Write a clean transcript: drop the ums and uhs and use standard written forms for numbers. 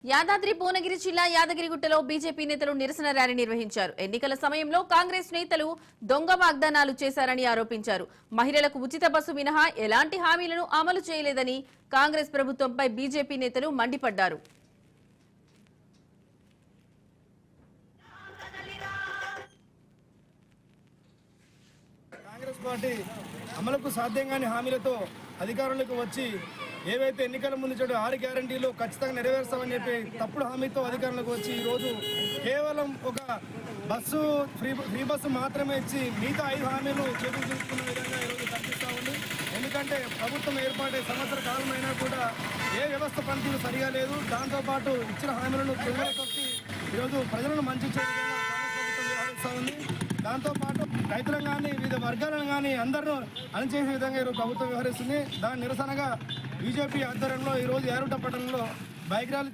యాదాద్రి భువనగిరి జిల్లా యాదగిరిగుట్టలో బీజేపీ నేతలు నిరసన ర్యాలీ నిర్వహించారు. ఎన్నికల సమయంలో కాంగ్రెస్ నేతలు దొంగ వాగ్దానాలు చేశారని ఆరోపించారు. మహిళలకు ఉచిత బస్సు మినహా ఎలాంటి హామీలను అమలు చేయలేదని కాంగ్రెస్ ప్రభుత్వంపై బీజేపీ నేతలు మండిపడ్డారు. కాంగ్రెస్ పార్టీ అమలుకు సాధ్యం కాని హామీలతో అధికారంలోకి వచ్చి ఏవైతే ఎన్నికల ముందు చెడు 6 గ్యారంటీలు ఖచ్చితంగా నెరవేరుస్తామని చెప్పి తప్పుడు హామీతో అధికారంలోకి వచ్చి ఈరోజు కేవలం ఒక బస్సు ఫ్రీ బస్సు మాత్రమే ఇచ్చి మిగతా 5 హామీలు చేతులు తీసుకున్న విధంగా ఈరోజు కనిపిస్తూ ఉంది. ఎందుకంటే ప్రభుత్వం ఏర్పాటై సంవత్సర కాలమైనా కూడా ఏ వ్యవస్థ పనితీరు సరిగా లేదు. దాంతోపాటు ఇచ్చిన హామీలను తొందరకొచ్చి ఈరోజు ప్రజలను మంచించే విధంగా కాంగ్రెస్ ప్రభుత్వం వ్యవహరిస్తూ ఉంది. దాంతోపాటు రైతులను కానీ వివిధ వర్గాలను కానీ అందరూ అణిచేసే విధంగా ఈరోజు ప్రభుత్వం వ్యవహరిస్తుంది. దాని నిరసనగా బీజేపీ ఆధ్వర్యంలో ఈరోజు యారుట పట్టణంలో బైక్ ర్యాలీ